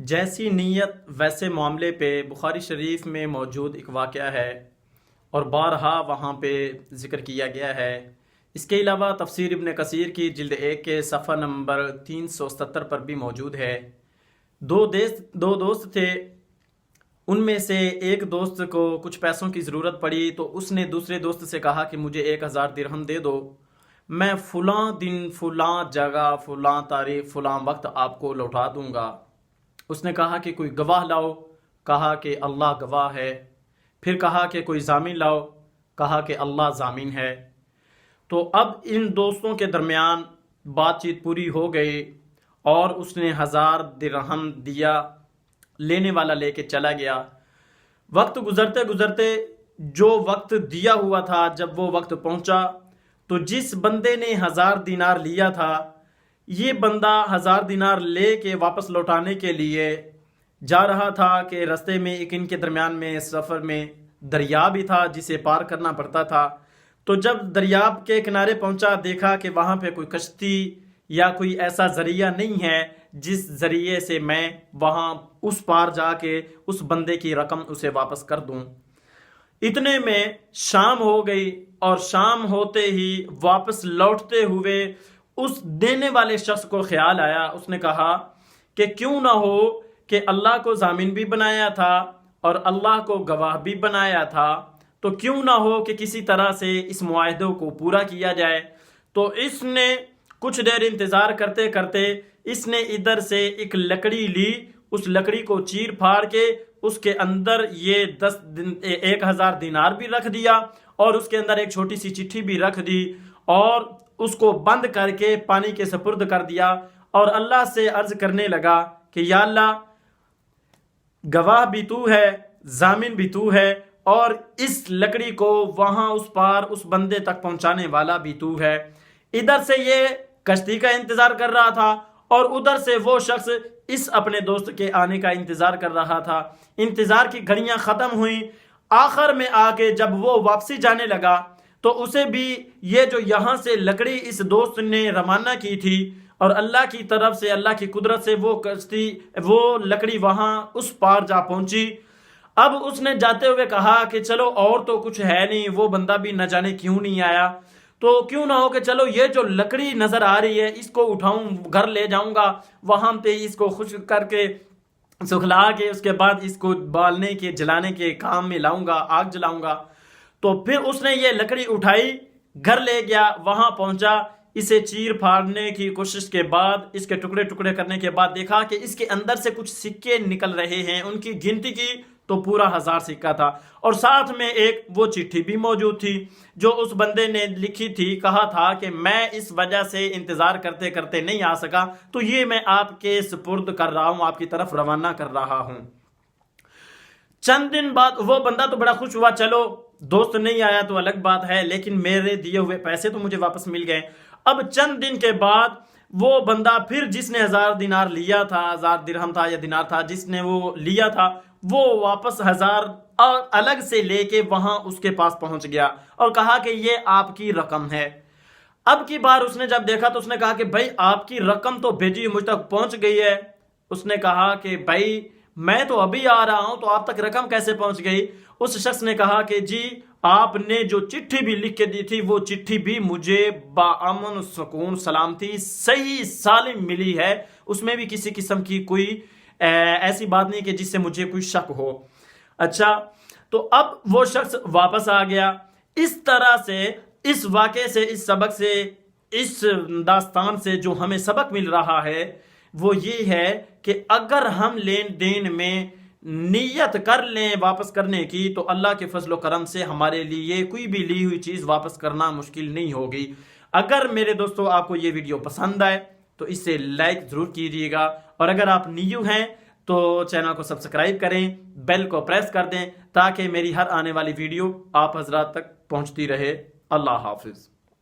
جیسی نیت ویسے معاملے پہ بخاری شریف میں موجود ایک واقعہ ہے اور بارہا وہاں پہ ذکر کیا گیا ہے۔ اس کے علاوہ تفسیر ابن کثیر کی جلد 1 کے صفحہ نمبر 370 پر بھی موجود ہے۔ دو دوست تھے، ان میں سے ایک دوست کو کچھ پیسوں کی ضرورت پڑی تو اس نے دوسرے دوست سے کہا کہ مجھے 1000 درہم دے دو، میں فلاں دن فلاں جگہ فلاں تاریخ فلاں وقت آپ کو لوٹا دوں گا۔ اس نے کہا کہ کوئی گواہ لاؤ، کہا کہ اللہ گواہ ہے۔ پھر کہا کہ کوئی ضامن لاؤ، کہا کہ اللہ ضامن ہے۔ تو اب ان دوستوں کے درمیان بات چیت پوری ہو گئی اور اس نے 1000 درہم دیا، لینے والا لے کے چلا گیا۔ وقت گزرتے گزرتے جو وقت دیا ہوا تھا، جب وہ وقت پہنچا تو جس بندے نے 1000 دینار لیا تھا، یہ بندہ 1000 دینار لے کے واپس لوٹانے کے لیے جا رہا تھا کہ رستے میں ایک ان کے درمیان میں سفر میں دریا بھی تھا جسے پار کرنا پڑتا تھا۔ تو جب دریاب کے کنارے پہنچا، دیکھا کہ وہاں پہ کوئی کشتی یا کوئی ایسا ذریعہ نہیں ہے جس ذریعے سے میں وہاں اس پار جا کے اس بندے کی رقم اسے واپس کر دوں۔ اتنے میں شام ہو گئی اور شام ہوتے ہی واپس لوٹتے ہوئے اس دینے والے شخص کو خیال آیا۔ اس نے کہا کہ کیوں نہ ہو کہ اللہ کو ضامن بھی بنایا تھا اور اللہ کو گواہ بھی بنایا تھا، تو کیوں نہ ہو کہ کسی طرح سے اس معاہدے کو پورا کیا جائے۔ تو اس نے کچھ دیر انتظار کرتے کرتے اس نے ادھر سے ایک لکڑی لی، اس لکڑی کو چیر پھاڑ کے اس کے اندر یہ 1000 دینار بھی رکھ دیا اور اس کے اندر ایک چھوٹی سی چٹھی بھی رکھ دی اور اس کو بند کر کے پانی کے سپرد کر دیا اور اللہ سے عرض کرنے لگا کہ یا اللہ، گواہ بھی تو ہے، ضامن بھی تو ہے، اور اس لکڑی کو وہاں اس پار اس بندے تک پہنچانے والا بھی تو ہے۔ ادھر سے یہ کشتی کا انتظار کر رہا تھا اور ادھر سے وہ شخص اس اپنے دوست کے آنے کا انتظار کر رہا تھا۔ انتظار کی گھڑیاں ختم ہوئیں، آخر میں آ کے جب وہ واپسی جانے لگا تو اسے بھی یہ جو یہاں سے لکڑی اس دوست نے روانہ کی تھی اور اللہ کی طرف سے، اللہ کی قدرت سے وہ لکڑی وہاں اس پار جا پہنچی۔ اب اس نے جاتے ہوئے کہا کہ چلو اور تو کچھ ہے نہیں، وہ بندہ بھی نہ جانے کیوں نہیں آیا، تو کیوں نہ ہو کہ چلو یہ جو لکڑی نظر آ رہی ہے اس کو اٹھاؤں، گھر لے جاؤں گا، وہاں پہ اس کو خشک کر کے سکھلا کے اس کے بعد اس کو بالنے کے جلانے کے کام میں لاؤں گا، آگ جلاؤں گا۔ تو پھر اس نے یہ لکڑی اٹھائی، گھر لے گیا، وہاں پہنچا، اسے چیر پھاڑنے کی کوشش کے بعد، اس کے ٹکڑے ٹکڑے کرنے کے بعد دیکھا کہ اس کے اندر سے کچھ سکے نکل رہے ہیں۔ ان کی گنتی کی تو پورا 1000 سکہ تھا اور ساتھ میں ایک وہ چٹھی بھی موجود تھی جو اس بندے نے لکھی تھی، کہا تھا کہ میں اس وجہ سے انتظار کرتے کرتے نہیں آ سکا، تو یہ میں آپ کے سپرد کر رہا ہوں، آپ کی طرف روانہ کر رہا ہوں۔ چند دن بعد وہ بندہ تو بڑا خوش ہوا، چلو دوست نہیں آیا تو الگ بات ہے، لیکن میرے دیے ہوئے پیسے تو مجھے واپس مل گئے۔ اب چند دن کے بعد وہ بندہ پھر جس نے 1000 دینار لیا تھا، 1000 درہم تھا یا دینار تھا، جس نے وہ لیا تھا، وہ واپس 1000 الگ سے لے کے وہاں اس کے پاس پہنچ گیا اور کہا کہ یہ آپ کی رقم ہے۔ اب کی بار اس نے جب دیکھا تو اس نے کہا کہ بھائی آپ کی رقم تو بھیجی مجھ تک پہنچ گئی ہے۔ اس نے کہا کہ بھائی میں تو ابھی آ رہا ہوں، تو آپ تک رقم کیسے پہنچ گئی؟ اس شخص نے کہا کہ جی آپ نے جو چٹھی بھی لکھ کے دی تھی، وہ چٹھی بھی مجھے بامن سکون سلامتی صحیح سالم ملی ہے، اس میں بھی کسی قسم کی کوئی ایسی بات نہیں کہ جس سے مجھے کوئی شک ہو۔ اچھا، تو اب وہ شخص واپس آ گیا۔ اس طرح سے اس واقعے سے، اس سبق سے، اس داستان سے جو ہمیں سبق مل رہا ہے وہ یہ ہے کہ اگر ہم لین دین میں نیت کر لیں واپس کرنے کی تو اللہ کے فضل و کرم سے ہمارے لیے کوئی بھی لی ہوئی چیز واپس کرنا مشکل نہیں ہوگی۔ اگر میرے دوستو آپ کو یہ ویڈیو پسند آئے تو اس سے لائک ضرور کیجیے گا، اور اگر آپ نیو ہیں تو چینل کو سبسکرائب کریں، بیل کو پریس کر دیں تاکہ میری ہر آنے والی ویڈیو آپ حضرات تک پہنچتی رہے۔ اللہ حافظ۔